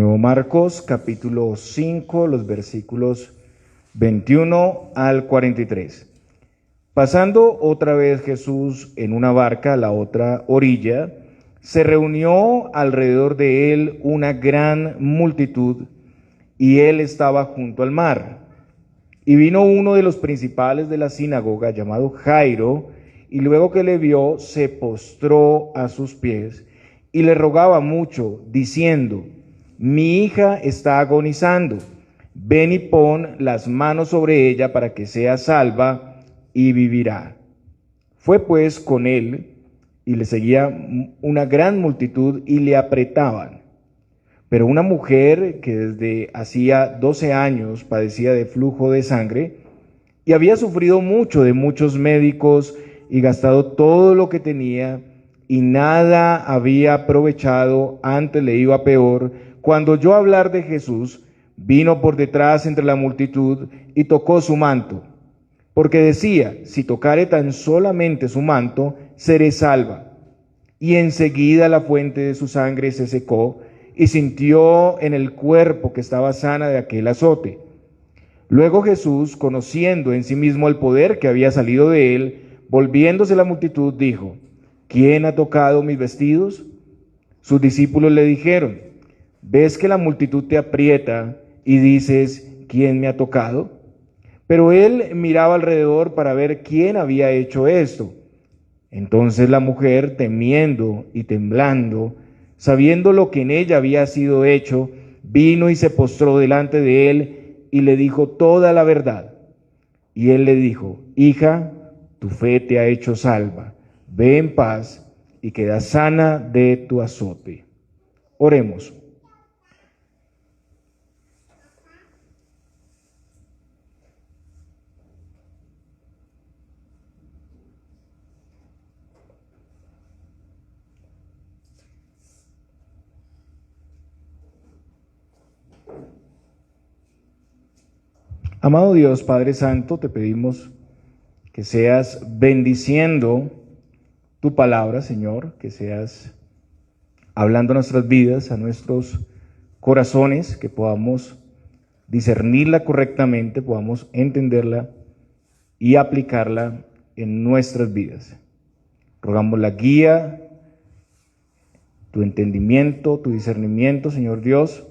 nuevo Marcos, capítulo 5, los versículos 21 al 43. Pasando otra vez Jesús en una barca a la otra orilla, se reunió alrededor de él una gran multitud, y él estaba junto al mar. Y vino uno de los principales de la sinagoga, llamado Jairo, y luego que le vio, se postró a sus pies, y le rogaba mucho, diciendo: mi hija está agonizando, ven y pon las manos sobre ella para que sea salva y vivirá. Fue pues con él, y le seguía una gran multitud, y le apretaban. Pero una mujer que desde hacía 12 años padecía de flujo de sangre, y había sufrido mucho de muchos médicos, y gastado todo lo que tenía, y nada había aprovechado, antes le iba peor, cuando oyó hablar de Jesús, vino por detrás entre la multitud, y tocó su manto, porque decía: si tocare tan solamente su manto, seré salva. Y enseguida la fuente de su sangre se secó, y sintió en el cuerpo que estaba sana de aquel azote. Luego Jesús, conociendo en sí mismo el poder que había salido de él, volviéndose a la multitud, dijo: ¿quién ha tocado mis vestidos? Sus discípulos le dijeron: ¿ves que la multitud te aprieta y dices: ¿quién me ha tocado? Pero él miraba alrededor para ver quién había hecho esto. Entonces la mujer, temiendo y temblando, sabiendo lo que en ella había sido hecho, vino y se postró delante de él y le dijo toda la verdad. Y él le dijo: hija, tu fe te ha hecho salva, ve en paz y queda sana de tu azote. Oremos. Amado Dios, Padre Santo, te pedimos que seas bendiciendo tu palabra, Señor, que seas hablando a nuestras vidas, a nuestros corazones, que podamos discernirla correctamente, podamos entenderla y aplicarla en nuestras vidas. Rogamos la guía, tu entendimiento, tu discernimiento, Señor Dios,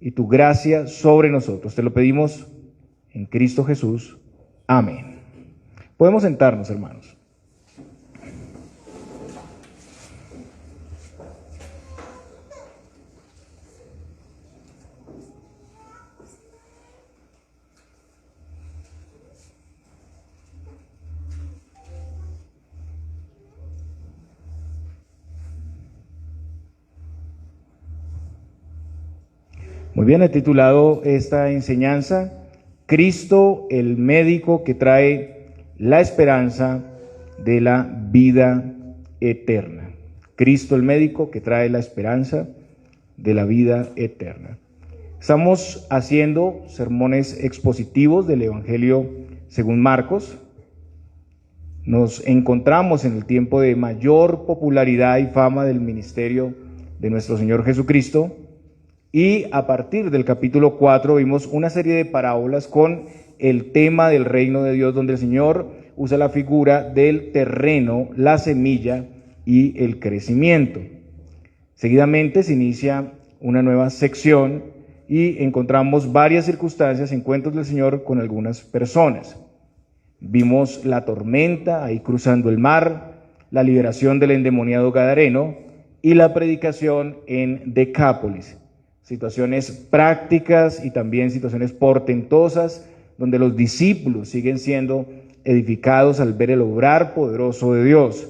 y tu gracia sobre nosotros. Te lo pedimos en Cristo Jesús. Amén. Podemos sentarnos, hermanos. Muy bien, he titulado esta enseñanza: Cristo, el médico que trae la esperanza de la vida eterna. Cristo, el médico que trae la esperanza de la vida eterna. Estamos haciendo sermones expositivos del Evangelio según Marcos. Nos encontramos en el tiempo de mayor popularidad y fama del ministerio de nuestro Señor Jesucristo. Y a partir del capítulo 4 vimos una serie de parábolas con el tema del reino de Dios, donde el Señor usa la figura del terreno, la semilla y el crecimiento. Seguidamente se inicia una nueva sección y encontramos varias circunstancias, encuentros del Señor con algunas personas. Vimos la tormenta ahí cruzando el mar, la liberación del endemoniado gadareno y la predicación en Decápolis. Situaciones prácticas y también situaciones portentosas, donde los discípulos siguen siendo edificados al ver el obrar poderoso de Dios.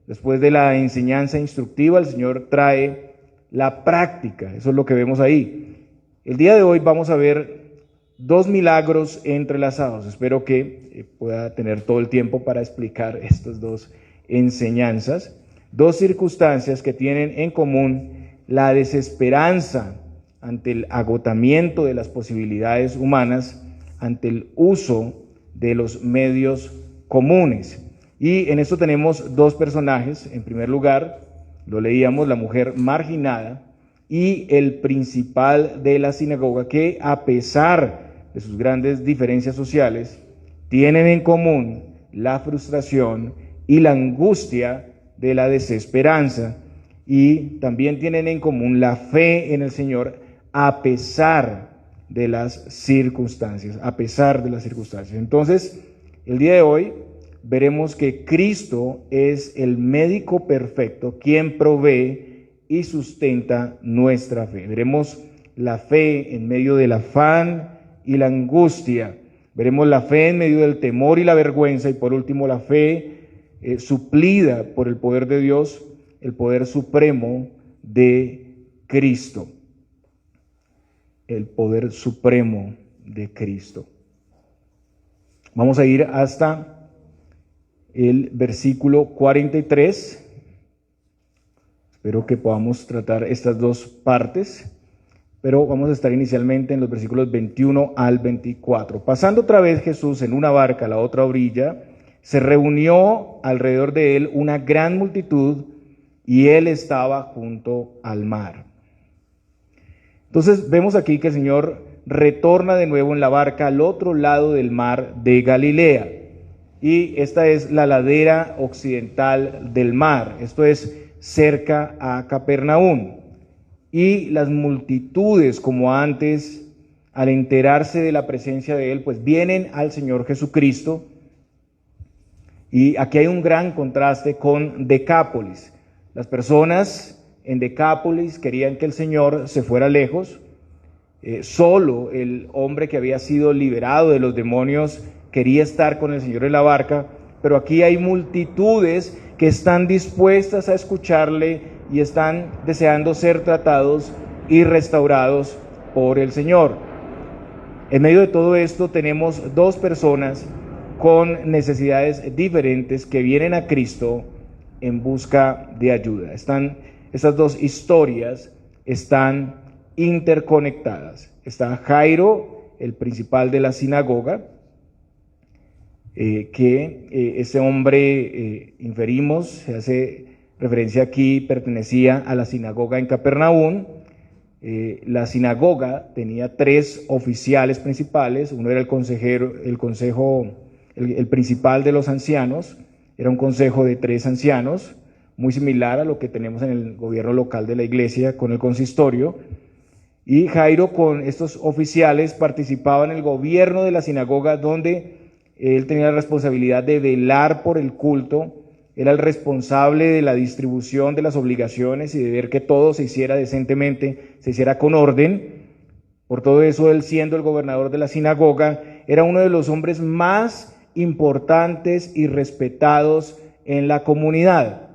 Después de la enseñanza instructiva, el Señor trae la práctica, eso es lo que vemos ahí. El día de hoy vamos a ver dos milagros entrelazados. Espero que pueda tener todo el tiempo para explicar estas dos enseñanzas, dos circunstancias que tienen en común la desesperanza ante el agotamiento de las posibilidades humanas, ante el uso de los medios comunes. Y en esto tenemos dos personajes. En primer lugar, lo leíamos, la mujer marginada, y el principal de la sinagoga, que a pesar de sus grandes diferencias sociales, tienen en común la frustración y la angustia de la desesperanza, y también tienen en común la fe en el Señor a pesar de las circunstancias, a pesar de las circunstancias. Entonces, el día de hoy veremos que Cristo es el médico perfecto, quien provee y sustenta nuestra fe. Veremos la fe en medio del afán y la angustia. Veremos la fe en medio del temor y la vergüenza, y por último la fe suplida por el poder de Dios, el poder supremo de Cristo. El poder supremo de Cristo. Vamos a ir hasta el versículo 43. Espero que podamos tratar estas dos partes, pero vamos a estar inicialmente en los versículos 21 al 24. Pasando otra vez Jesús en una barca a la otra orilla, se reunió alrededor de él una gran multitud, y él estaba junto al mar. Entonces vemos aquí que el Señor retorna de nuevo en la barca al otro lado del mar de Galilea, y esta es la ladera occidental del mar, esto es cerca a Capernaum, y las multitudes, como antes, al enterarse de la presencia de él, pues vienen al Señor Jesucristo. Y aquí hay un gran contraste con Decápolis. Las personas en Decápolis querían que el Señor se fuera lejos. Solo el hombre que había sido liberado de los demonios quería estar con el Señor en la barca, pero aquí hay multitudes que están dispuestas a escucharle y están deseando ser tratados y restaurados por el Señor. En medio de todo esto tenemos dos personas con necesidades diferentes que vienen a Cristo en busca de ayuda. Estas dos historias están interconectadas. Está Jairo, el principal de la sinagoga, ese hombre, inferimos, se hace referencia aquí, pertenecía a la sinagoga en Capernaum. La sinagoga tenía tres oficiales principales. Uno era el principal de los ancianos. Era un consejo de tres ancianos, muy similar a lo que tenemos en el gobierno local de la iglesia con el consistorio. Y Jairo, con estos oficiales, participaba en el gobierno de la sinagoga, donde él tenía la responsabilidad de velar por el culto. Era el responsable de la distribución de las obligaciones y de ver que todo se hiciera decentemente, se hiciera con orden. Por todo eso, él, siendo el gobernador de la sinagoga, era uno de los hombres más importantes y respetados en la comunidad.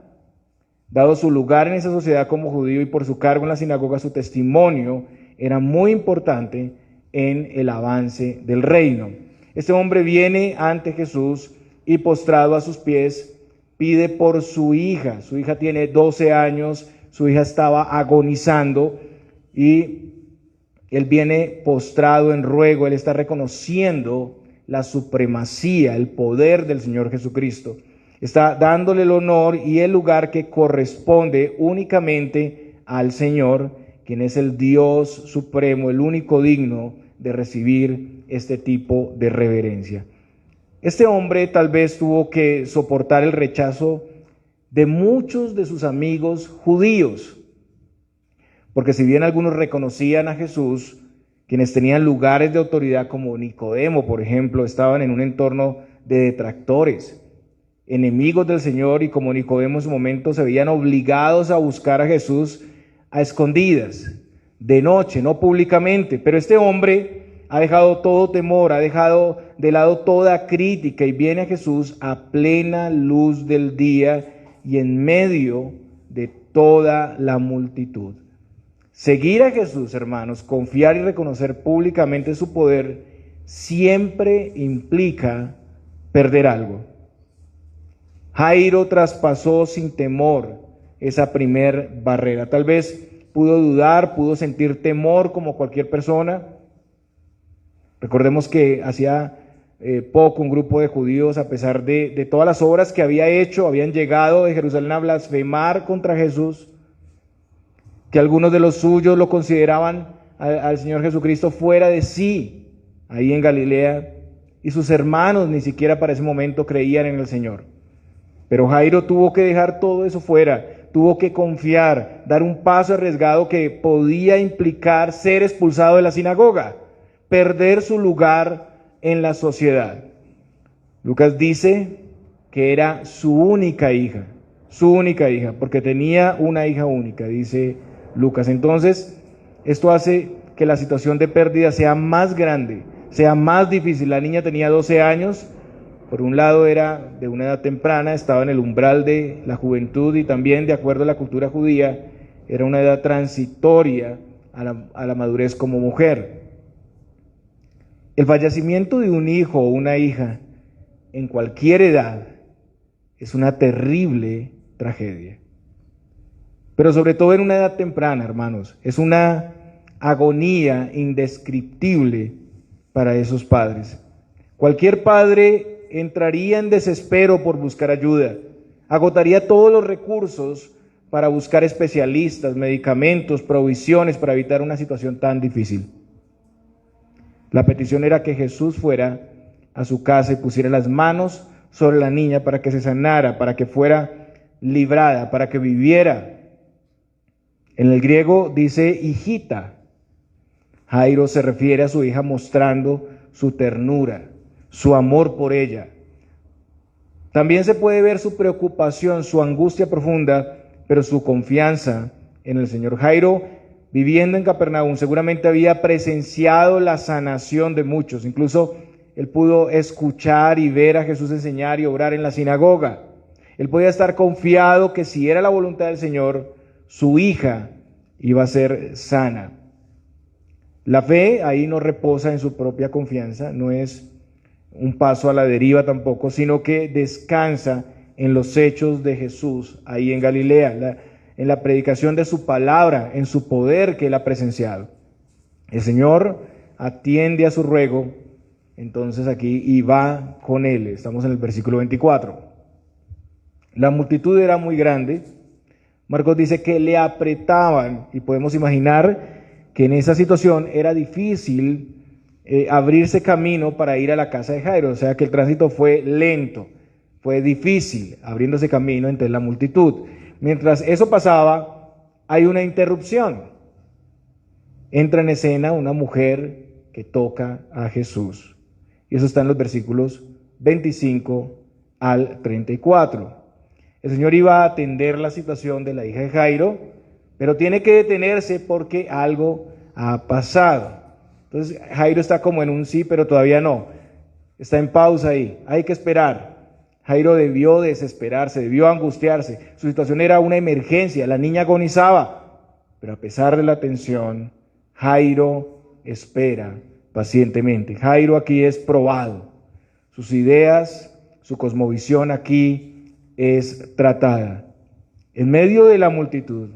Dado su lugar en esa sociedad como judío y por su cargo en la sinagoga, su testimonio era muy importante en el avance del reino. Este hombre viene ante Jesús y, postrado a sus pies, pide por su hija. Su hija tiene 12 años, su hija estaba agonizando, y él viene postrado en ruego. Él está reconociendo la supremacía, el poder del Señor Jesucristo. Está dándole el honor y el lugar que corresponde únicamente al Señor, quien es el Dios supremo, el único digno de recibir este tipo de reverencia. Este hombre tal vez tuvo que soportar el rechazo de muchos de sus amigos judíos, porque si bien algunos reconocían a Jesús, quienes tenían lugares de autoridad como Nicodemo, por ejemplo, estaban en un entorno de detractores, enemigos del Señor, y como Nicodemo en su momento se veían obligados a buscar a Jesús a escondidas, de noche, no públicamente. Pero este hombre ha dejado todo temor, ha dejado de lado toda crítica y viene a Jesús a plena luz del día y en medio de toda la multitud. Seguir a Jesús, hermanos, confiar y reconocer públicamente su poder, siempre implica perder algo. Jairo traspasó sin temor esa primer barrera. Tal vez pudo dudar, pudo sentir temor como cualquier persona. Recordemos que hacía poco un grupo de judíos, a pesar de todas las obras que había hecho, habían llegado de Jerusalén a blasfemar contra Jesús. que algunos de los suyos lo consideraban al Señor Jesucristo fuera de sí, ahí en Galilea, y sus hermanos ni siquiera para ese momento creían en el Señor. Pero Jairo tuvo que dejar todo eso fuera, tuvo que confiar, dar un paso arriesgado que podía implicar ser expulsado de la sinagoga, perder su lugar en la sociedad. Lucas dice que era su única hija, porque tenía una hija única, dice Lucas. Entonces, esto hace que la situación de pérdida sea más grande, sea más difícil. La niña tenía 12 años, por un lado era de una edad temprana, estaba en el umbral de la juventud y también, de acuerdo a la cultura judía, era una edad transitoria a la madurez como mujer. El fallecimiento de un hijo o una hija en cualquier edad es una terrible tragedia. Pero sobre todo en una edad temprana, hermanos, es una agonía indescriptible para esos padres. Cualquier padre entraría en desespero por buscar ayuda, agotaría todos los recursos para buscar especialistas, medicamentos, provisiones para evitar una situación tan difícil. La petición era que Jesús fuera a su casa y pusiera las manos sobre la niña para que se sanara, para que fuera librada, para que viviera. En el griego dice hijita. Jairo se refiere a su hija mostrando su ternura, su amor por ella. También se puede ver su preocupación, su angustia profunda, pero su confianza en el Señor. Jairo, viviendo en Capernaum, seguramente había presenciado la sanación de muchos. Incluso él pudo escuchar y ver a Jesús enseñar y obrar en la sinagoga. Él podía estar confiado que si era la voluntad del Señor, su hija iba a ser sana. La fe ahí no reposa en su propia confianza, no es un paso a la deriva tampoco, sino que descansa en los hechos de Jesús ahí en Galilea, en la predicación de su palabra, en su poder que él ha presenciado. El Señor atiende a su ruego, entonces aquí, y va con él. Estamos en el versículo 24. La multitud era muy grande. Marcos dice que le apretaban, y podemos imaginar que en esa situación era difícil abrirse camino para ir a la casa de Jairo, o sea que el tránsito fue lento, fue difícil abriéndose camino entre la multitud. Mientras eso pasaba, hay una interrupción. Entra en escena una mujer que toca a Jesús. Y eso está en los versículos 25 al 34. El Señor iba a atender la situación de la hija de Jairo, pero tiene que detenerse porque algo ha pasado. Entonces Jairo está como en un sí, pero todavía no. Está en pausa ahí, hay que esperar. Jairo debió desesperarse, debió angustiarse. Su situación era una emergencia, la niña agonizaba. Pero a pesar de la tensión, Jairo espera pacientemente. Jairo aquí es probado. Sus ideas, su cosmovisión aquí es tratada. En medio de la multitud,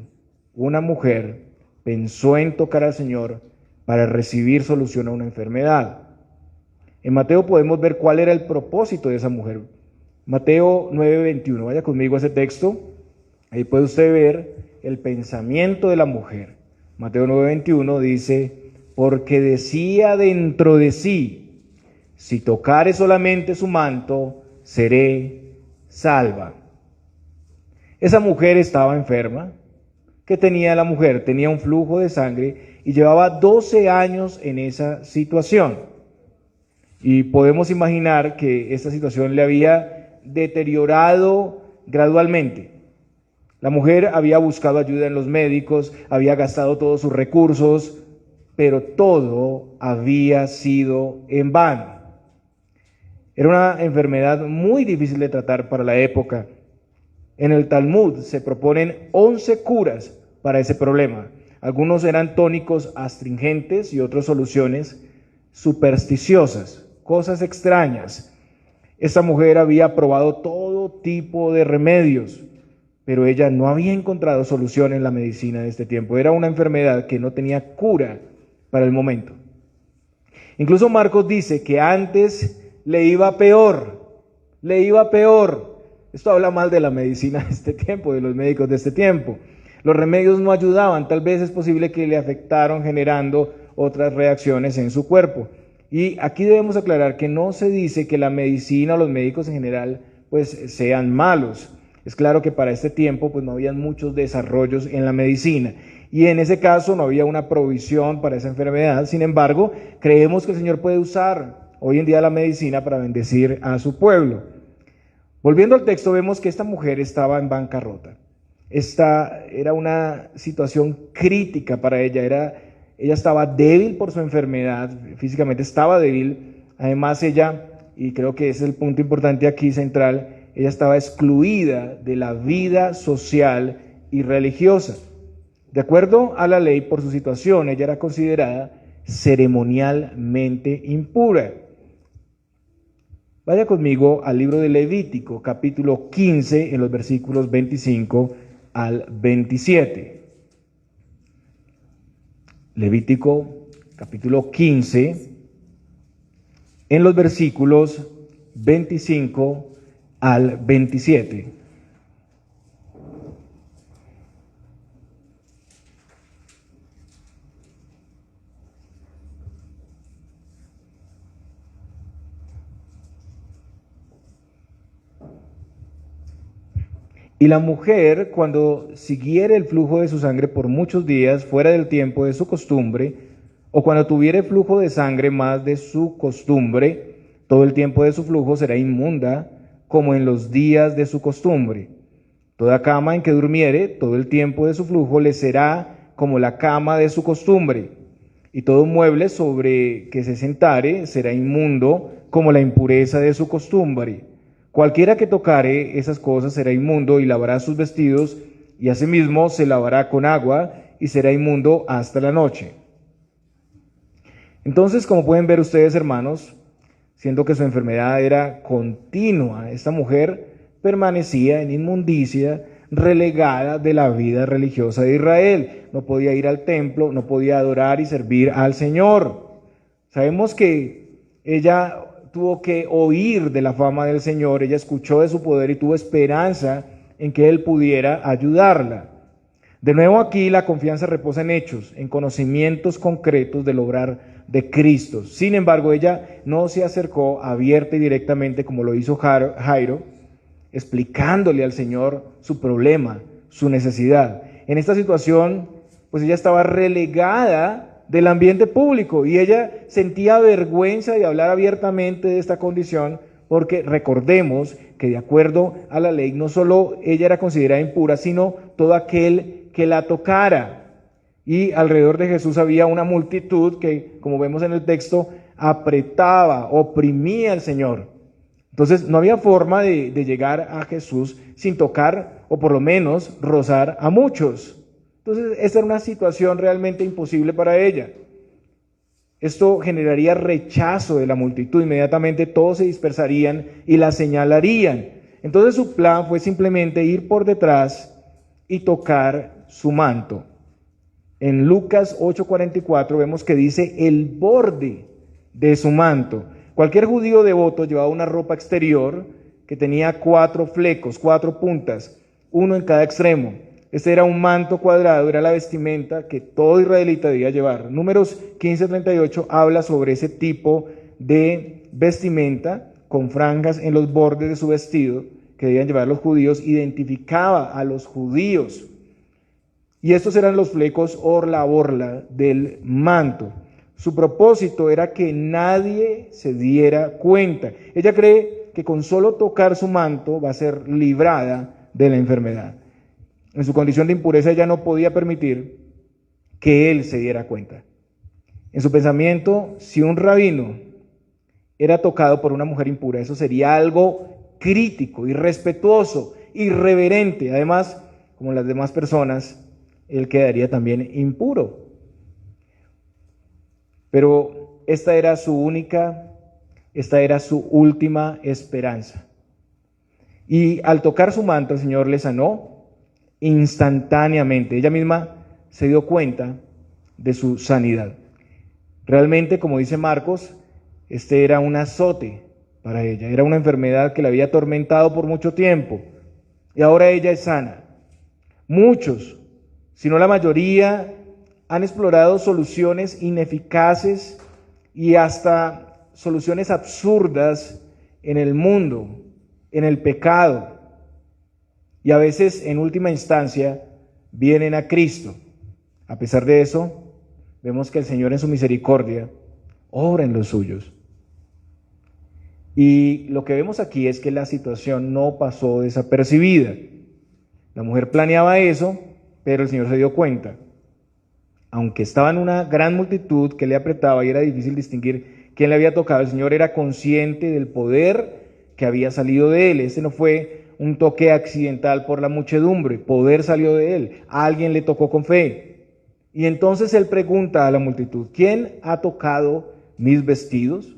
una mujer pensó en tocar al Señor para recibir solución a una enfermedad. En Mateo podemos ver cuál era el propósito de esa mujer. Mateo 9:21, vaya conmigo a ese texto, ahí puede usted ver el pensamiento de la mujer. Mateo 9:21 dice, porque decía dentro de sí, si tocare solamente su manto, seré salva. Esa mujer estaba enferma. ¿Qué tenía la mujer? Tenía un flujo de sangre y llevaba 12 años en esa situación. Y podemos imaginar que esta situación le había deteriorado gradualmente. La mujer había buscado ayuda en los médicos, había gastado todos sus recursos, pero todo había sido en vano. Era una enfermedad muy difícil de tratar para la época. En el Talmud se proponen 11 curas para ese problema. Algunos eran tónicos astringentes y otras soluciones supersticiosas, cosas extrañas. Esta mujer había probado todo tipo de remedios, pero ella no había encontrado solución en la medicina de este tiempo. Era una enfermedad que no tenía cura para el momento. Incluso Marcos dice que antes le iba peor. Esto habla mal de la medicina de este tiempo, de los médicos de este tiempo. Los remedios no ayudaban, tal vez es posible que le afectaron generando otras reacciones en su cuerpo. Y aquí debemos aclarar que no se dice que la medicina o los médicos en general pues sean malos. Es claro que para este tiempo pues no habían muchos desarrollos en la medicina y en ese caso no había una provisión para esa enfermedad. Sin embargo, creemos que el Señor puede usar hoy en día la medicina para bendecir a su pueblo. Volviendo al texto, vemos que esta mujer estaba en bancarrota. Esta era una situación crítica para ella. Ella estaba débil por su enfermedad, físicamente estaba débil. Además ella, y creo que ese es el punto importante aquí central, ella estaba excluida de la vida social y religiosa. De acuerdo a la ley, por su situación, ella era considerada ceremonialmente impura. Vaya conmigo al libro de Levítico, capítulo 15, en los versículos 25 al 27. Levítico, capítulo 15, en los versículos 25 al 27. Y la mujer, cuando siguiere el flujo de su sangre por muchos días, fuera del tiempo de su costumbre, o cuando tuviere flujo de sangre más de su costumbre, todo el tiempo de su flujo será inmunda, como en los días de su costumbre. Toda cama en que durmiere, todo el tiempo de su flujo le será como la cama de su costumbre. Y todo mueble sobre que se sentare será inmundo, como la impureza de su costumbre. Cualquiera que tocare esas cosas será inmundo y lavará sus vestidos, y asimismo se lavará con agua y será inmundo hasta la noche. Entonces, como pueden ver ustedes, hermanos, siendo que su enfermedad era continua, esta mujer permanecía en inmundicia, relegada de la vida religiosa de Israel. No podía ir al templo, no podía adorar y servir al Señor. Sabemos que ella tuvo que oír de la fama del Señor, ella escuchó de su poder y tuvo esperanza en que Él pudiera ayudarla. De nuevo aquí la confianza reposa en hechos, en conocimientos concretos del obrar de Cristo. Sin embargo, ella no se acercó abierta y directamente como lo hizo Jairo, explicándole al Señor su problema, su necesidad. En esta situación, pues ella estaba relegada del ambiente público y ella sentía vergüenza de hablar abiertamente de esta condición, porque recordemos que de acuerdo a la ley no solo ella era considerada impura, sino todo aquel que la tocara. Y alrededor de Jesús había una multitud que, como vemos en el texto, apretaba, oprimía al Señor. Entonces no había forma de llegar a Jesús sin tocar o por lo menos rozar a muchos. Entonces, esta era una situación realmente imposible para ella. Esto generaría rechazo de la multitud. Inmediatamente todos se dispersarían y la señalarían. Entonces su plan fue simplemente ir por detrás y tocar su manto. En Lucas 8:44 vemos que dice el borde de su manto. Cualquier judío devoto llevaba una ropa exterior que tenía 4 flecos, 4 puntas, uno en cada extremo. Este era un manto cuadrado, era la vestimenta que todo israelita debía llevar. Números 15:38 habla sobre ese tipo de vestimenta con franjas en los bordes de su vestido que debían llevar los judíos, identificaba a los judíos. Y estos eran los flecos orla a orla del manto. Su propósito era que nadie se diera cuenta. Ella cree que con solo tocar su manto va a ser librada de la enfermedad. En su condición de impureza ella no podía permitir que él se diera cuenta. En su pensamiento, si un rabino era tocado por una mujer impura, eso sería algo crítico, irrespetuoso, irreverente. Además, como las demás personas, él quedaría también impuro. Pero esta era su última esperanza. Y al tocar su manto, el Señor le sanó instantáneamente. Ella misma se dio cuenta de su sanidad. Realmente, como dice Marcos, este era un azote para ella, era una enfermedad que la había atormentado por mucho tiempo y ahora ella es sana. Muchos sino la mayoría han explorado soluciones ineficaces y hasta soluciones absurdas en el mundo, en el pecado. Y a veces, en última instancia, vienen a Cristo. A pesar de eso, vemos que el Señor en su misericordia obra en los suyos. Y lo que vemos aquí es que la situación no pasó desapercibida. La mujer planeaba eso, pero el Señor se dio cuenta. Aunque estaba en una gran multitud que le apretaba y era difícil distinguir quién le había tocado, el Señor era consciente del poder que había salido de él. Ese no fue un toque accidental por la muchedumbre, poder salió de él, a alguien le tocó con fe. Y entonces él pregunta a la multitud, ¿quién ha tocado mis vestidos?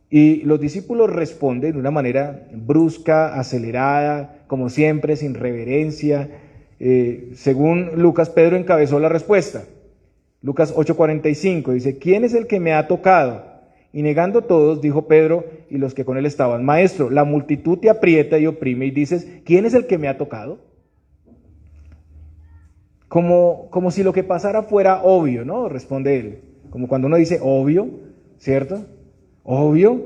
Y los discípulos responden de una manera brusca, acelerada, como siempre, sin reverencia. Según Lucas, Pedro encabezó la respuesta. Lucas 8:45 dice, ¿quién es el que me ha tocado? Y negando todos, dijo Pedro y los que con él estaban, Maestro, la multitud te aprieta y oprime y dices, ¿quién es el que me ha tocado? Como si lo que pasara fuera obvio, ¿no? Responde él. Como cuando uno dice obvio, ¿cierto? Obvio.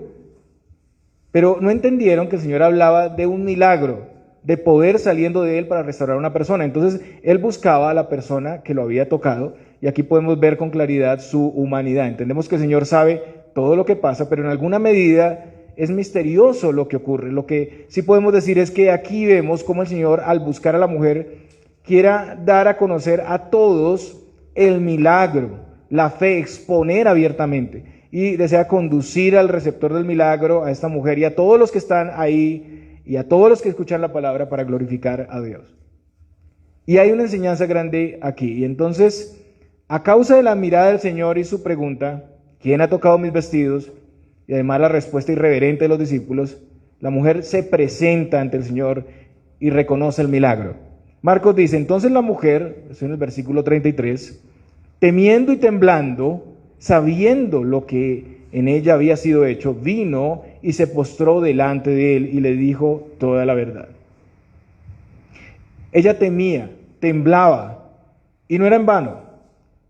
Pero no entendieron que el Señor hablaba de un milagro, de poder saliendo de él para restaurar a una persona. Entonces, él buscaba a la persona que lo había tocado y aquí podemos ver con claridad su humanidad. Entendemos que el Señor sabe todo lo que pasa, pero en alguna medida es misterioso lo que ocurre. Lo que sí podemos decir es que aquí vemos cómo el Señor, al buscar a la mujer, quiera dar a conocer a todos el milagro, la fe, exponer abiertamente, y desea conducir al receptor del milagro, a esta mujer y a todos los que están ahí y a todos los que escuchan la palabra para glorificar a Dios. Y hay una enseñanza grande aquí. Y entonces, a causa de la mirada del Señor y su pregunta, ¿quién ha tocado mis vestidos? Y además la respuesta irreverente de los discípulos, la mujer se presenta ante el Señor y reconoce el milagro. Marcos dice, entonces la mujer, esto en el versículo 33, temiendo y temblando, sabiendo lo que en ella había sido hecho, vino y se postró delante de él y le dijo toda la verdad. Ella temía, temblaba, y no era en vano.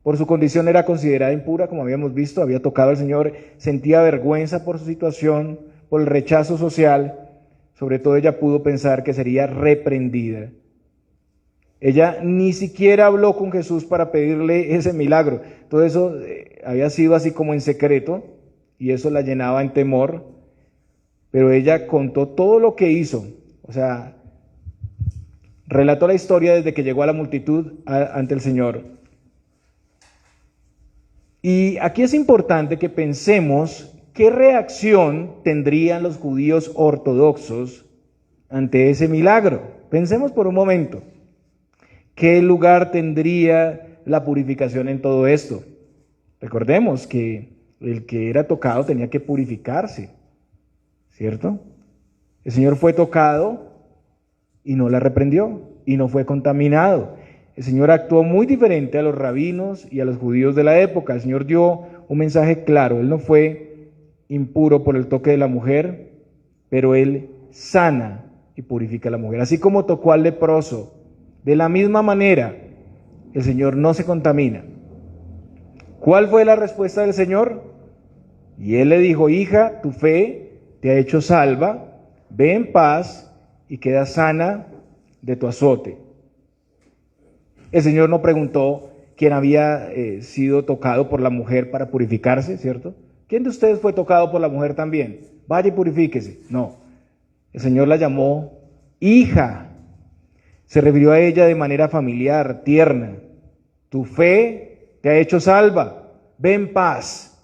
Por su condición era considerada impura, como habíamos visto, había tocado al Señor, sentía vergüenza por su situación, por el rechazo social. Sobre todo ella pudo pensar que sería reprendida. Ella ni siquiera habló con Jesús para pedirle ese milagro. Todo eso había sido así como en secreto y eso la llenaba en temor. Pero ella contó todo lo que hizo. O sea, relató la historia desde que llegó a la multitud ante el Señor. Y aquí es importante que pensemos qué reacción tendrían los judíos ortodoxos ante ese milagro. Pensemos por un momento. ¿Qué lugar tendría la purificación en todo esto? Recordemos que el que era tocado tenía que purificarse, ¿cierto? El Señor fue tocado y no la reprendió y no fue contaminado. El Señor actuó muy diferente a los rabinos y a los judíos de la época. El Señor dio un mensaje claro. Él no fue impuro por el toque de la mujer, pero Él sana y purifica a la mujer. Así como tocó al leproso, de la misma manera, el Señor no se contamina. ¿Cuál fue la respuesta del Señor? Y Él le dijo, hija, tu fe te ha hecho salva, ve en paz y queda sana de tu azote. El Señor no preguntó quién había sido tocado por la mujer para purificarse, ¿cierto? ¿Quién de ustedes fue tocado por la mujer también? Vaya y purifíquese. No, el Señor la llamó hija. Se refirió a ella de manera familiar, tierna. Tu fe te ha hecho salva, ve en paz.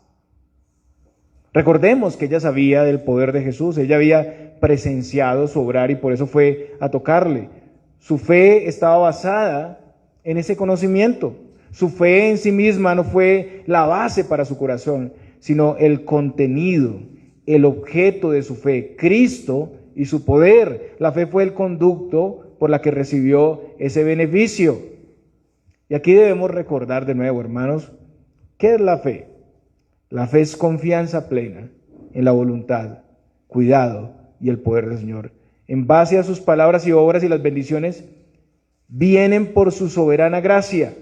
Recordemos que ella sabía del poder de Jesús, ella había presenciado su obrar y por eso fue a tocarle. Su fe estaba basada en ese conocimiento. Su fe en sí misma no fue la base para su corazón, sino el contenido, el objeto de su fe, Cristo y su poder. La fe fue el conducto por la que recibió ese beneficio. Y aquí debemos recordar de nuevo, hermanos, ¿qué es la fe? La fe es confianza plena en la voluntad, cuidado y el poder del Señor. En base a sus palabras y obras y las bendiciones vienen por su soberana gracia.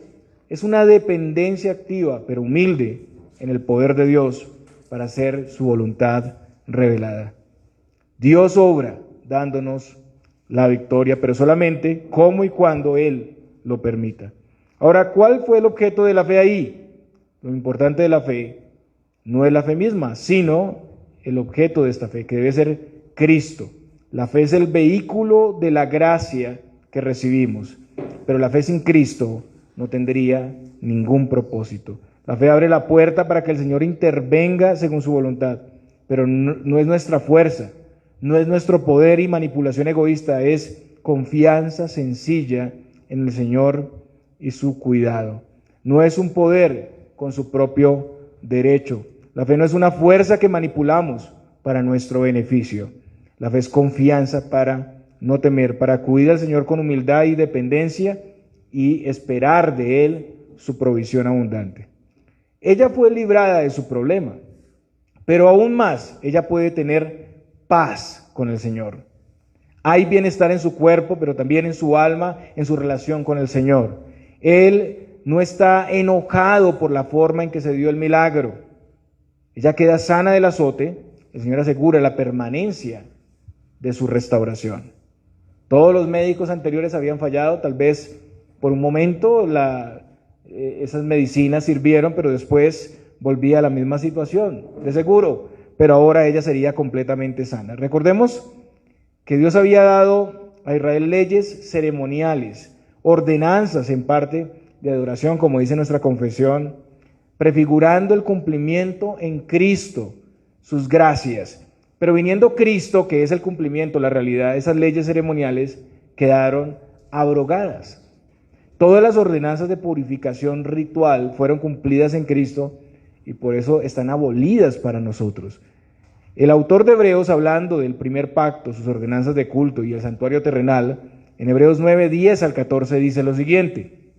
Es una dependencia activa, pero humilde, en el poder de Dios para hacer su voluntad revelada. Dios obra dándonos la victoria, pero solamente como y cuando Él lo permita. Ahora, ¿cuál fue el objeto de la fe ahí? Lo importante de la fe no es la fe misma, sino el objeto de esta fe, que debe ser Cristo. La fe es el vehículo de la gracia que recibimos, pero la fe sin Cristo no tendría ningún propósito. La fe abre la puerta para que el Señor intervenga según su voluntad, pero no es nuestra fuerza, no es nuestro poder y manipulación egoísta, es confianza sencilla en el Señor y su cuidado. No es un poder con su propio derecho. La fe no es una fuerza que manipulamos para nuestro beneficio. La fe es confianza para no temer, para acudir al Señor con humildad y dependencia y esperar de Él su provisión abundante. Ella fue librada de su problema, pero aún más, ella puede tener paz con el Señor. Hay bienestar en su cuerpo, pero también en su alma, en su relación con el Señor. Él no está enojado por la forma en que se dio el milagro. Ella queda sana del azote, el Señor asegura la permanencia de su restauración. Todos los médicos anteriores habían fallado, tal vez por un momento esas medicinas sirvieron, pero después volvía a la misma situación, de seguro, pero ahora ella sería completamente sana. Recordemos que Dios había dado a Israel leyes ceremoniales, ordenanzas en parte de adoración, como dice nuestra confesión, prefigurando el cumplimiento en Cristo, sus gracias. Pero viniendo Cristo, que es el cumplimiento, la realidad, esas leyes ceremoniales quedaron abrogadas. Todas las ordenanzas de purificación ritual fueron cumplidas en Cristo y por eso están abolidas para nosotros. El autor de Hebreos, hablando del primer pacto, sus ordenanzas de culto y el santuario terrenal, en Hebreos 9, 10 al 14 dice lo siguiente: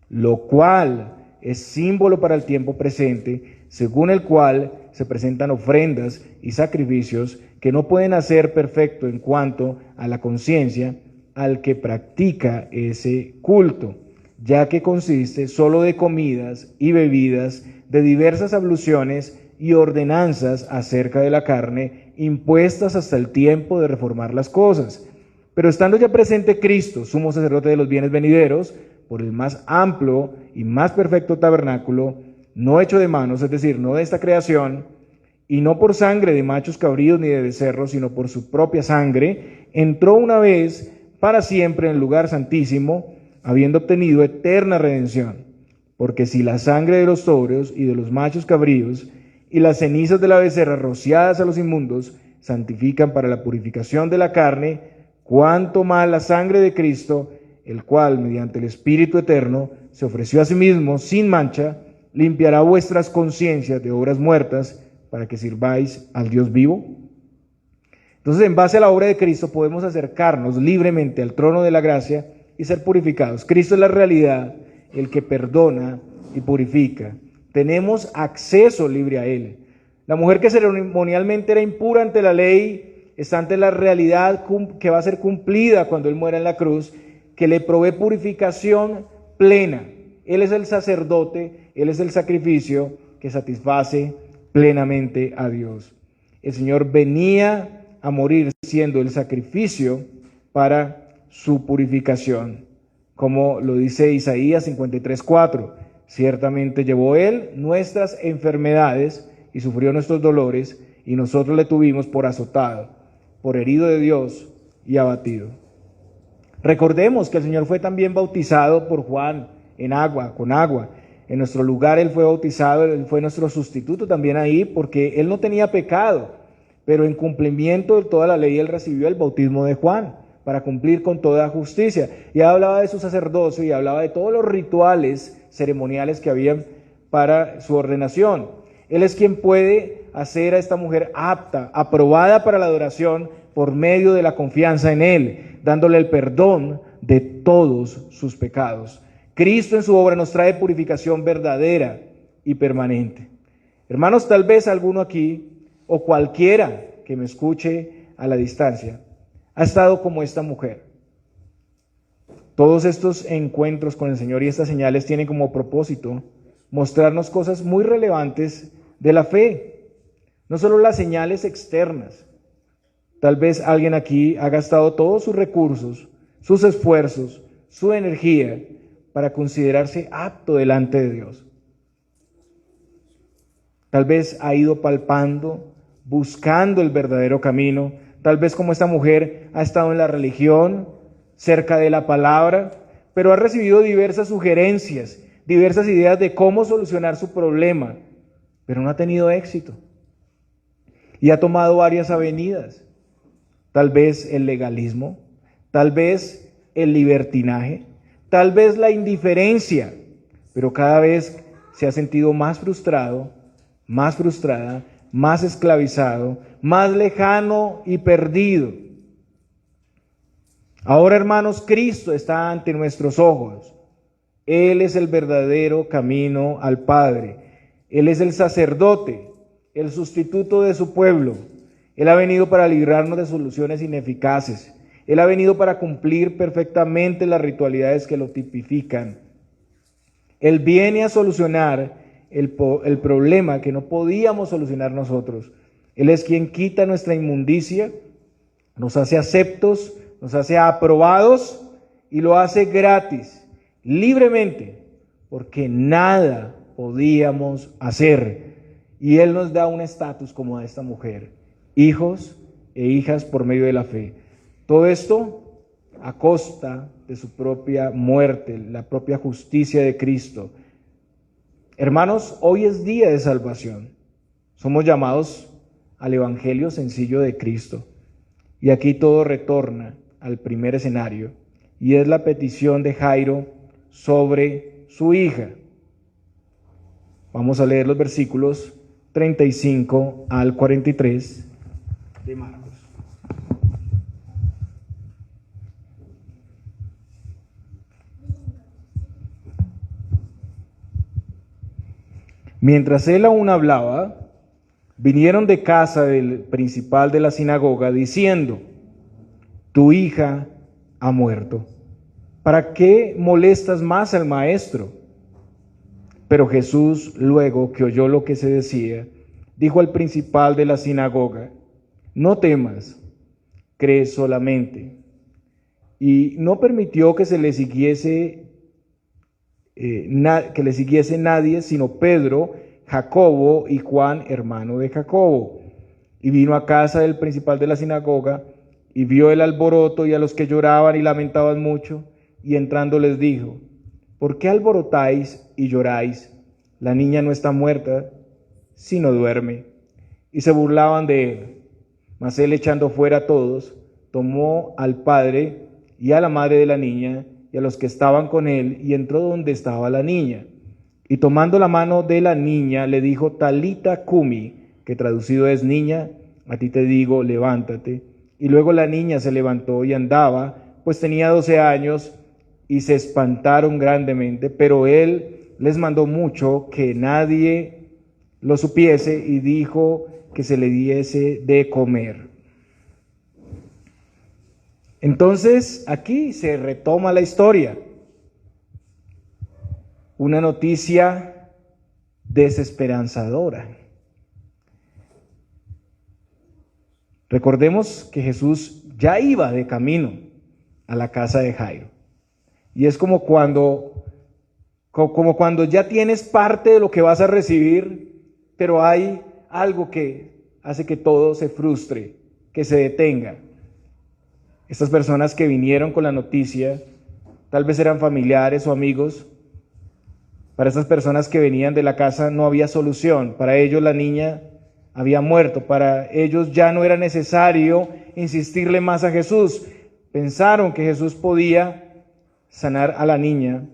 lo cual es símbolo para el tiempo presente, según el cual se presentan ofrendas y sacrificios que no pueden hacer perfecto en cuanto a la conciencia al que practica ese culto, ya que consiste solo de comidas y bebidas, de diversas abluciones y ordenanzas acerca de la carne, impuestas hasta el tiempo de reformar las cosas. Pero estando ya presente Cristo, sumo sacerdote de los bienes venideros, por el más amplio y más perfecto tabernáculo, no hecho de manos, es decir, no de esta creación, y no por sangre de machos cabríos ni de becerros, sino por su propia sangre, entró una vez para siempre en el lugar santísimo, habiendo obtenido eterna redención. Porque si la sangre de los toros y de los machos cabríos y las cenizas de la becerra rociadas a los inmundos santifican para la purificación de la carne, cuánto más la sangre de Cristo, el cual mediante el Espíritu eterno se ofreció a sí mismo sin mancha, limpiará vuestras conciencias de obras muertas para que sirváis al Dios vivo. Entonces, en base a la obra de Cristo podemos acercarnos libremente al trono de la gracia y ser purificados. Cristo es la realidad, el que perdona y purifica. Tenemos acceso libre a Él. La mujer que ceremonialmente era impura ante la ley está ante la realidad que va a ser cumplida cuando Él muera en la cruz, que le provee purificación plena. Él es el sacerdote, Él es el sacrificio que satisface plenamente a Dios. El Señor venía a morir siendo el sacrificio para su purificación, como lo dice Isaías 53:4. Ciertamente llevó Él nuestras enfermedades y sufrió nuestros dolores, y nosotros le tuvimos por azotado, por herido de Dios y abatido. Recordemos que el Señor fue también bautizado por Juan en agua, con agua. En nuestro lugar Él fue bautizado, Él fue nuestro sustituto también ahí, porque Él no tenía pecado, pero en cumplimiento de toda la ley Él recibió el bautismo de Juan, para cumplir con toda justicia. Y hablaba de su sacerdocio y hablaba de todos los rituales ceremoniales que habían para su ordenación. Él es quien puede hacer a esta mujer apta, aprobada para la adoración por medio de la confianza en Él, dándole el perdón de todos sus pecados. Cristo en su obra nos trae purificación verdadera y permanente. Hermanos, tal vez alguno aquí, o cualquiera que me escuche a la distancia, ha estado como esta mujer. Todos estos encuentros con el Señor y estas señales tienen como propósito mostrarnos cosas muy relevantes de la fe, no solo las señales externas. Tal vez alguien aquí ha gastado todos sus recursos, sus esfuerzos, su energía para considerarse apto delante de Dios. Tal vez ha ido palpando, buscando el verdadero camino. Tal vez como esta mujer ha estado en la religión, cerca de la palabra, pero ha recibido diversas sugerencias, diversas ideas de cómo solucionar su problema, pero no ha tenido éxito. Y ha tomado varias avenidas. Tal vez el legalismo, tal vez el libertinaje, tal vez la indiferencia, pero cada vez se ha sentido más frustrado, más frustrada, más esclavizado, más lejano y perdido. Ahora, hermanos, Cristo está ante nuestros ojos. Él es el verdadero camino al Padre. Él es el sacerdote, el sustituto de su pueblo. Él ha venido para librarnos de soluciones ineficaces. Él ha venido para cumplir perfectamente las ritualidades que lo tipifican. Él viene a solucionar el problema que no podíamos solucionar nosotros. Él es quien quita nuestra inmundicia, nos hace aceptos, nos hace aprobados y lo hace gratis, libremente, porque nada podíamos hacer. Y Él nos da un estatus como a esta mujer, hijos e hijas por medio de la fe. Todo esto a costa de su propia muerte, la propia justicia de Cristo. Hermanos, hoy es día de salvación. Somos llamados al Evangelio sencillo de Cristo. Y aquí todo retorna al primer escenario, y es la petición de Jairo sobre su hija. Vamos a leer los versículos 35 al 43 de Marcos. Mientras él aún hablaba, vinieron de casa del principal de la sinagoga diciendo: tu hija ha muerto. ¿Para qué molestas más al maestro? Pero Jesús, luego que oyó lo que se decía, dijo al principal de la sinagoga: no temas, cree solamente. Y no permitió que le siguiese nadie, sino Pedro, Jacobo y Juan, hermano de Jacobo. Y vino a casa del principal de la sinagoga, y vio el alboroto y a los que lloraban y lamentaban mucho, y entrando les dijo: ¿por qué alborotáis y lloráis? La niña no está muerta, sino duerme. Y se burlaban de él. Mas él, echando fuera a todos, tomó al padre y a la madre de la niña y a los que estaban con él, y entró donde estaba la niña. Y tomando la mano de la niña, le dijo: Talita cumi, que traducido es: niña, a ti te digo, levántate. Y luego la niña se levantó y andaba, pues tenía 12 años, y se espantaron grandemente, pero él les mandó mucho que nadie lo supiese, y dijo que se le diese de comer. Entonces, aquí se retoma la historia. Una noticia desesperanzadora. Recordemos que Jesús ya iba de camino a la casa de Jairo. Y es como cuando ya tienes parte de lo que vas a recibir, pero hay algo que hace que todo se frustre, que se detenga. Estas personas que vinieron con la noticia, tal vez eran familiares o amigos. Para estas personas que venían de la casa no había solución. Para ellos la niña había muerto. Para ellos ya no era necesario insistirle más a Jesús. Pensaron que Jesús podía sanar a la niña,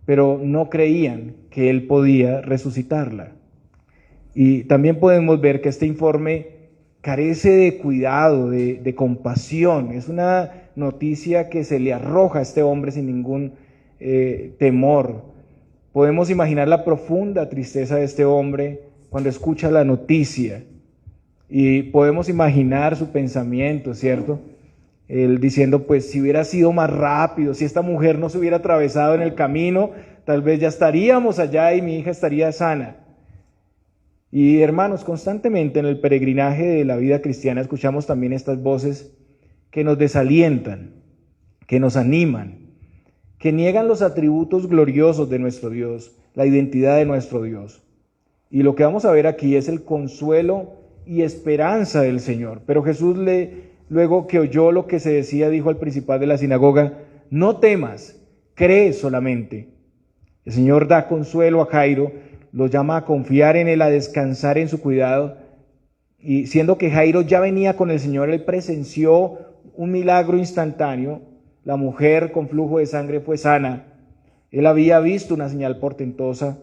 pero no creían que Él podía resucitarla. Y también podemos ver que este informe carece de cuidado, de compasión. Es una noticia que se le arroja a este hombre sin ningún temor. Podemos imaginar la profunda tristeza de este hombre cuando escucha la noticia. Y podemos imaginar su pensamiento, ¿cierto? Él diciendo, pues si hubiera sido más rápido, si esta mujer no se hubiera atravesado en el camino, tal vez ya estaríamos allá y mi hija estaría sana. Y hermanos, constantemente en el peregrinaje de la vida cristiana escuchamos también estas voces que nos desalientan, que nos animan, que niegan los atributos gloriosos de nuestro Dios, la identidad de nuestro Dios. Y lo que vamos a ver aquí es el consuelo y esperanza del Señor. Pero Jesús luego que oyó lo que se decía, dijo al principal de la sinagoga, no temas, cree solamente. El Señor da consuelo a Jairo, lo llama a confiar en Él, a descansar en su cuidado. Y siendo que Jairo ya venía con el Señor, él presenció un milagro instantáneo. La mujer con flujo de sangre fue sana. Él había visto una señal portentosa.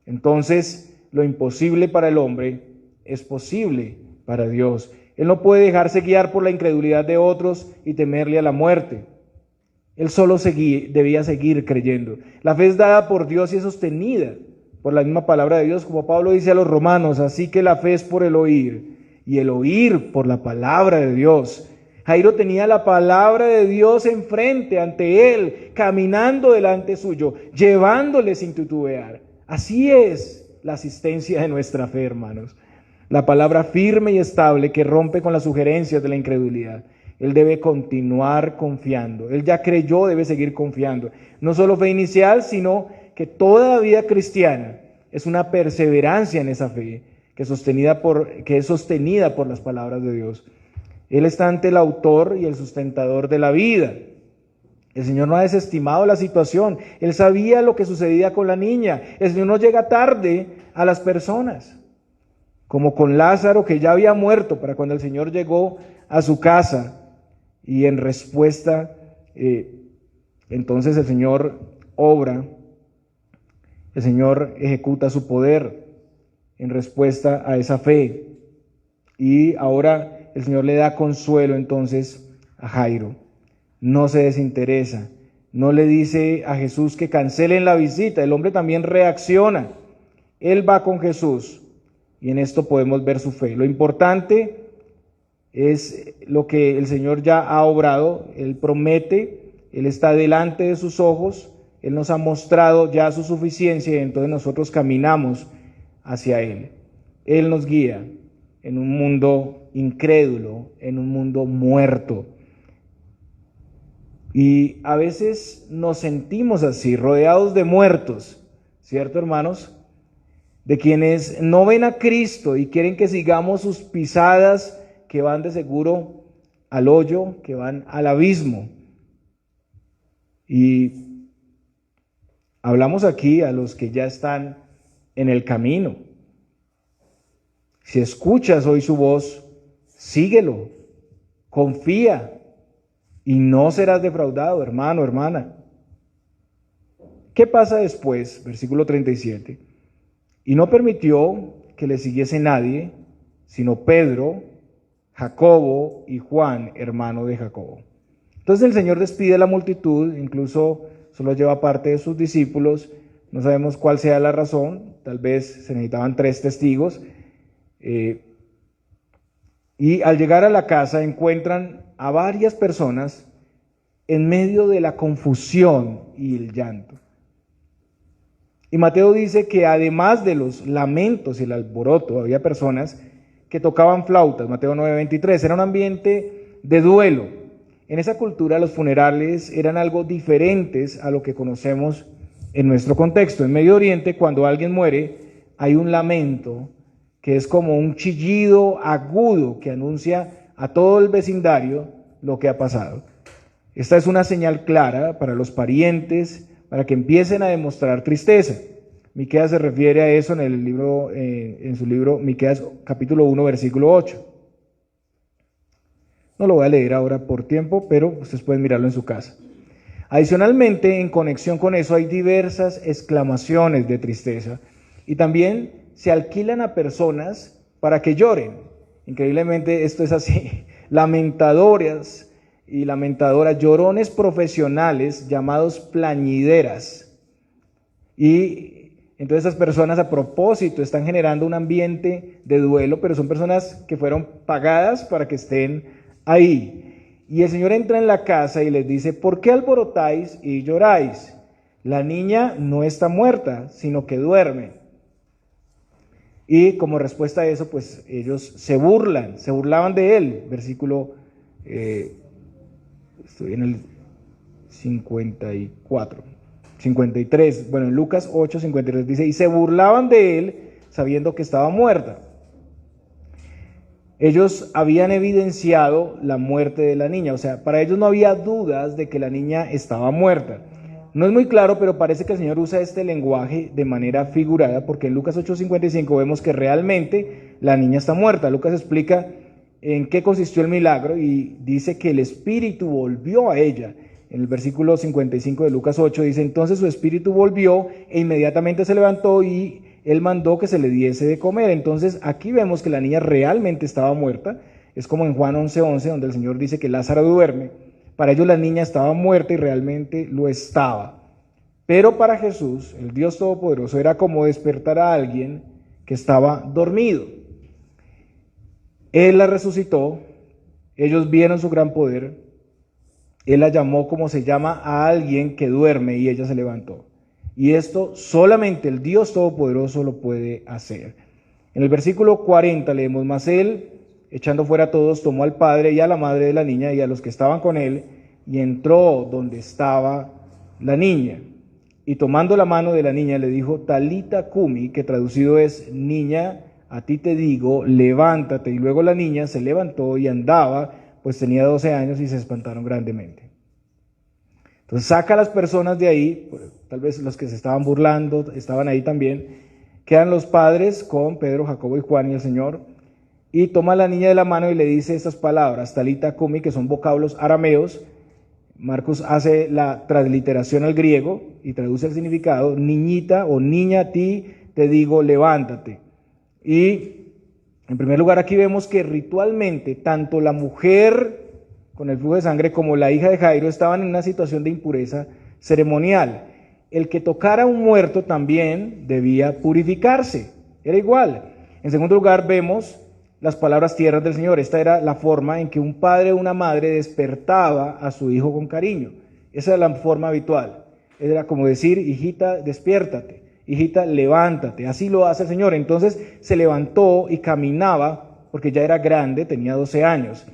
Entonces, lo imposible para el hombre es posible para Dios. Él no puede dejarse guiar por la incredulidad de otros y temerle a la muerte. Él solo debía seguir creyendo. La fe es dada por Dios y es sostenida por la misma palabra de Dios, como Pablo dice a los romanos, así que la fe es por el oír, y el oír por la palabra de Dios. Jairo tenía la palabra de Dios enfrente, ante él, caminando delante suyo, llevándole sin titubear. Así es la asistencia de nuestra fe, hermanos. La palabra firme y estable que rompe con las sugerencias de la incredulidad. Él debe continuar confiando. Él ya creyó, debe seguir confiando. No solo fe inicial, sino que toda la vida cristiana es una perseverancia en esa fe, que es sostenida por las palabras de Dios. Él está ante el autor y el sustentador de la vida. El Señor no ha desestimado la situación. Él sabía lo que sucedía con la niña. El Señor no llega tarde a las personas. Como con Lázaro, que ya había muerto para cuando el Señor llegó a su casa. Y en respuesta, entonces el Señor obra. El Señor ejecuta su poder en respuesta a esa fe. Y ahora el Señor le da consuelo entonces a Jairo. No se desinteresa. No le dice a Jesús que cancelen la visita. El hombre también reacciona. Él va con Jesús. Y en esto podemos ver su fe. Lo importante es lo que el Señor ya ha obrado. Él promete. Él está delante de sus ojos. Él nos ha mostrado ya su suficiencia y entonces nosotros caminamos hacia Él. Él nos guía en un mundo incrédulo, en un mundo muerto. Y a veces nos sentimos así, rodeados de muertos, ¿cierto, hermanos? De quienes no ven a Cristo y quieren que sigamos sus pisadas que van de seguro al hoyo, que van al abismo. Y hablamos aquí a los que ya están en el camino. Si escuchas hoy su voz, síguelo, confía y no serás defraudado, hermano, hermana. ¿Qué pasa después? Versículo 37. Y no permitió que le siguiese nadie, sino Pedro, Jacobo y Juan, hermano de Jacobo. Entonces el Señor despide a la multitud, incluso solo lleva parte de sus discípulos. No sabemos cuál sea la razón, tal vez se necesitaban 3 testigos. Y al llegar a la casa encuentran a varias personas en medio de la confusión y el llanto. Y Mateo dice que además de los lamentos y el alboroto, había personas que tocaban flautas. Mateo 9:23, era un ambiente de duelo. En esa cultura los funerales eran algo diferentes a lo que conocemos en nuestro contexto. En Medio Oriente, cuando alguien muere, hay un lamento que es como un chillido agudo que anuncia a todo el vecindario lo que ha pasado. Esta es una señal clara para los parientes, para que empiecen a demostrar tristeza. Miqueas se refiere a eso en su libro Miqueas capítulo 1, versículo 8. No lo voy a leer ahora por tiempo, pero ustedes pueden mirarlo en su casa. Adicionalmente, en conexión con eso, hay diversas exclamaciones de tristeza y también se alquilan a personas para que lloren. Increíblemente esto es así. Lamentadoras y lamentadoras, llorones profesionales llamados plañideras. Y entonces esas personas a propósito están generando un ambiente de duelo, pero son personas que fueron pagadas para que estén ahí. Y el Señor entra en la casa y les dice: ¿por qué alborotáis y lloráis? La niña no está muerta, sino que duerme. Y como respuesta a eso, pues ellos se burlaban de él. Versículo, estoy en el 53, bueno, en Lucas 8, 53 dice: y se burlaban de él sabiendo que estaba muerta. Ellos habían evidenciado la muerte de la niña, o sea, para ellos no había dudas de que la niña estaba muerta. No es muy claro, pero parece que el Señor usa este lenguaje de manera figurada, porque en Lucas 8:55 vemos que realmente la niña está muerta. Lucas explica en qué consistió el milagro y dice que el espíritu volvió a ella. En el versículo 55 de Lucas 8 dice: entonces su espíritu volvió e inmediatamente se levantó y él mandó que se le diese de comer. Entonces aquí vemos que la niña realmente estaba muerta. Es como en Juan 11:11, donde el Señor dice que Lázaro duerme. Para ellos la niña estaba muerta y realmente lo estaba. Pero para Jesús, el Dios Todopoderoso, era como despertar a alguien que estaba dormido. Él la resucitó, ellos vieron su gran poder, Él la llamó como se llama a alguien que duerme, y ella se levantó. Y esto solamente el Dios Todopoderoso lo puede hacer. En el versículo 40 leemos: mas él, echando fuera a todos, tomó al padre y a la madre de la niña y a los que estaban con él, y entró donde estaba la niña. Y tomando la mano de la niña le dijo: talita cumi, que traducido es: niña, a ti te digo, levántate. Y luego la niña se levantó y andaba, pues tenía 12 años, y se espantaron grandemente. Entonces saca a las personas de ahí, tal vez los que se estaban burlando estaban ahí también. Quedan los padres con Pedro, Jacobo y Juan y el Señor, y toma a la niña de la mano y le dice estas palabras, talita cumi, que son vocablos arameos. Marcos hace la transliteración al griego y traduce el significado: niñita o niña, a ti te digo, levántate. Y en primer lugar aquí vemos que ritualmente tanto la mujer con el flujo de sangre como la hija de Jairo estaban en una situación de impureza ceremonial. El que tocara a un muerto también debía purificarse, era igual. En segundo lugar vemos las palabras tiernas del Señor. Esta era la forma en que un padre o una madre despertaba a su hijo con cariño. Esa era la forma habitual. Era como decir: hijita, despiértate, hijita, levántate. Así lo hace el Señor. Entonces se levantó y caminaba, porque ya era grande, tenía 12 años.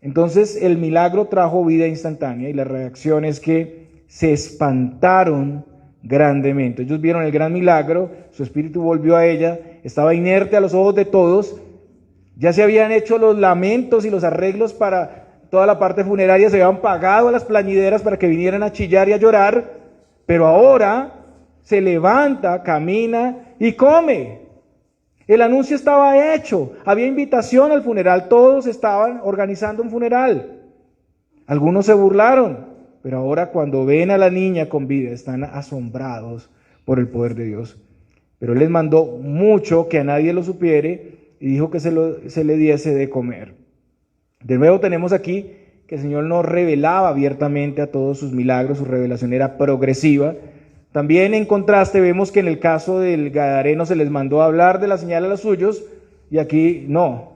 Entonces el milagro trajo vida instantánea, y la reacción es que se espantaron grandemente. Ellos vieron el gran milagro, su espíritu volvió a ella, estaba inerte a los ojos de todos. Ya se habían hecho los lamentos y los arreglos para toda la parte funeraria, se habían pagado a las plañideras para que vinieran a chillar y a llorar, pero ahora se levanta, camina y come. El anuncio estaba hecho, había invitación al funeral, todos estaban organizando un funeral. Algunos se burlaron, pero ahora cuando ven a la niña con vida están asombrados por el poder de Dios. Pero Él les mandó mucho, que a nadie lo supiere, y dijo que se le diese de comer. De nuevo tenemos aquí que el Señor no revelaba abiertamente a todos sus milagros, su revelación era progresiva. También en contraste vemos que en el caso del Gadareno se les mandó a hablar de la señal a los suyos, y aquí no.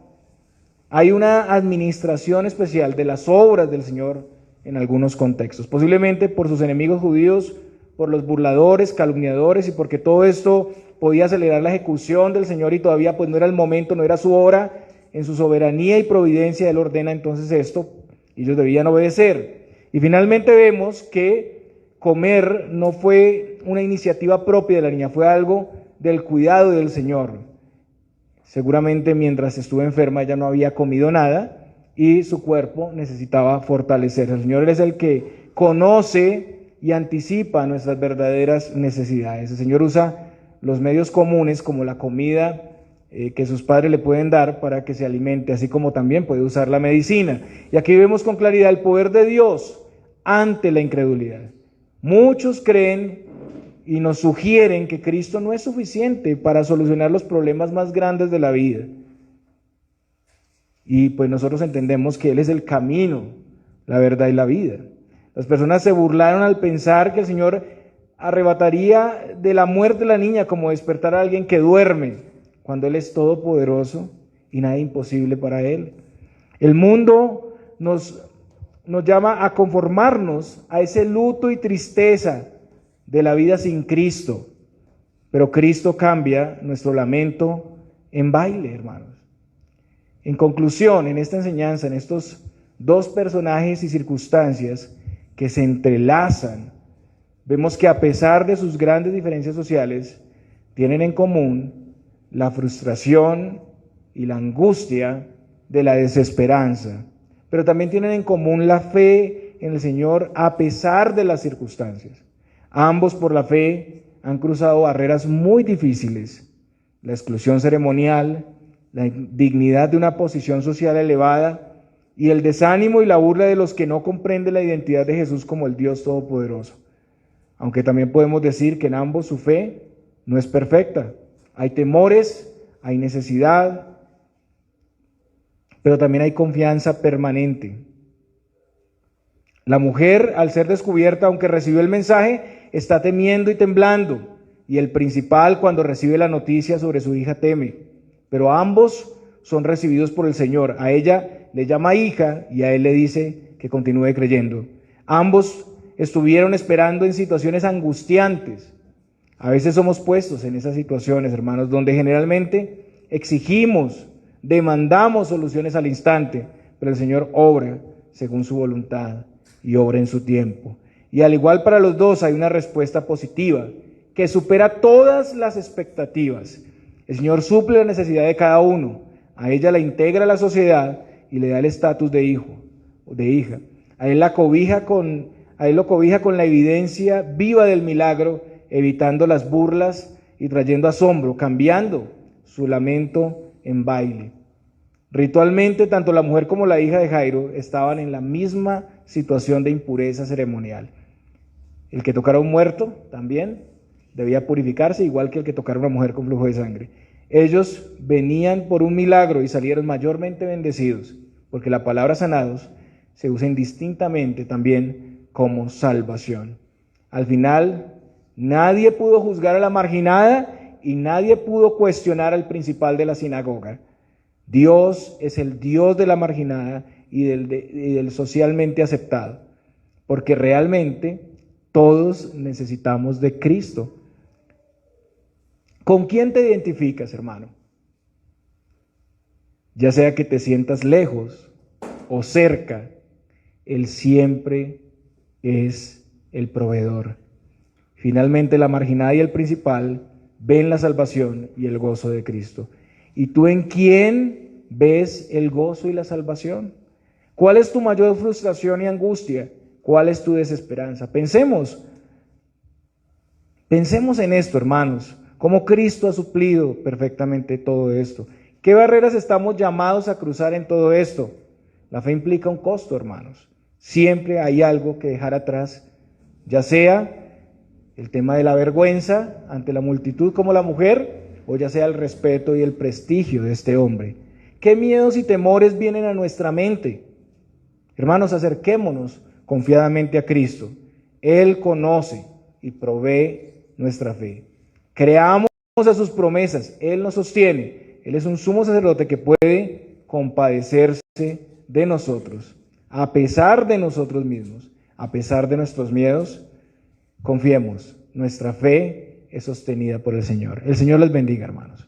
Hay una administración especial de las obras del Señor en algunos contextos, posiblemente por sus enemigos judíos, por los burladores, calumniadores, y porque todo esto podía acelerar la ejecución del Señor y todavía pues no era el momento, no era su hora. En su soberanía y providencia Él ordena entonces esto, y ellos debían obedecer. Y finalmente vemos que comer no fue una iniciativa propia de la niña, fue algo del cuidado del Señor. Seguramente mientras estuvo enferma ella no había comido nada y su cuerpo necesitaba fortalecerse. El Señor es el que conoce y anticipa nuestras verdaderas necesidades. El Señor usa los medios comunes como la comida que sus padres le pueden dar para que se alimente, así como también puede usar la medicina. Y aquí vemos con claridad el poder de Dios ante la incredulidad. Muchos creen y nos sugieren que Cristo no es suficiente para solucionar los problemas más grandes de la vida. Y pues nosotros entendemos que Él es el camino, la verdad y la vida. Las personas se burlaron al pensar que el Señor arrebataría de la muerte a la niña como despertar a alguien que duerme, cuando Él es todopoderoso y nada imposible para Él. El mundo nos nos llama a conformarnos a ese luto y tristeza de la vida sin Cristo. Pero Cristo cambia nuestro lamento en baile, hermanos. En conclusión, en esta enseñanza, en estos dos personajes y circunstancias que se entrelazan, vemos que a pesar de sus grandes diferencias sociales, tienen en común la frustración y la angustia de la desesperanza, pero también tienen en común la fe en el Señor a pesar de las circunstancias. Ambos por la fe han cruzado barreras muy difíciles, la exclusión ceremonial, la indignidad de una posición social elevada y el desánimo y la burla de los que no comprenden la identidad de Jesús como el Dios Todopoderoso. Aunque también podemos decir que en ambos su fe no es perfecta. Hay temores, hay necesidad, pero también hay confianza permanente. La mujer, al ser descubierta, aunque recibió el mensaje, está temiendo y temblando. Y el principal, cuando recibe la noticia sobre su hija, teme. Pero ambos son recibidos por el Señor. A ella le llama hija y a él le dice que continúe creyendo. Ambos estuvieron esperando en situaciones angustiantes. A veces somos puestos en esas situaciones, hermanos, donde generalmente exigimos, demandamos soluciones al instante, pero el Señor obra según su voluntad y obra en su tiempo. Y al igual para los dos hay una respuesta positiva que supera todas las expectativas. El Señor suple la necesidad de cada uno. A ella la integra a la sociedad y le da el estatus de hijo o de hija. A él lo cobija con la evidencia viva del milagro, evitando las burlas y trayendo asombro, cambiando su lamento en baile. Ritualmente, tanto la mujer como la hija de Jairo estaban en la misma situación de impureza ceremonial. El que tocara a un muerto también debía purificarse, igual que el que tocara a una mujer con flujo de sangre. Ellos venían por un milagro y salieron mayormente bendecidos, porque la palabra sanados se usa indistintamente también como salvación. Al final, nadie pudo juzgar a la marginada y nadie pudo cuestionar al principal de la sinagoga. Dios es el Dios de la marginada y del socialmente aceptado, porque realmente todos necesitamos de Cristo. ¿Con quién te identificas, hermano? Ya sea que te sientas lejos o cerca, Él siempre es el proveedor. Finalmente, la marginada y el principal ven la salvación y el gozo de Cristo. ¿Y tú en quién ves el gozo y la salvación? ¿Cuál es tu mayor frustración y angustia? ¿Cuál es tu desesperanza? Pensemos en esto, hermanos, cómo Cristo ha suplido perfectamente todo esto. ¿Qué barreras estamos llamados a cruzar en todo esto? La fe implica un costo, hermanos. Siempre hay algo que dejar atrás, ya sea el tema de la vergüenza ante la multitud como la mujer, o ya sea el respeto y el prestigio de este hombre. ¿Qué miedos y temores vienen a nuestra mente? Hermanos, acerquémonos confiadamente a Cristo. Él conoce y provee nuestra fe. Creamos a sus promesas, Él nos sostiene. Él es un sumo sacerdote que puede compadecerse de nosotros, a pesar de nosotros mismos, a pesar de nuestros miedos. Confiemos, nuestra fe es sostenida por el Señor. El Señor les bendiga, hermanos.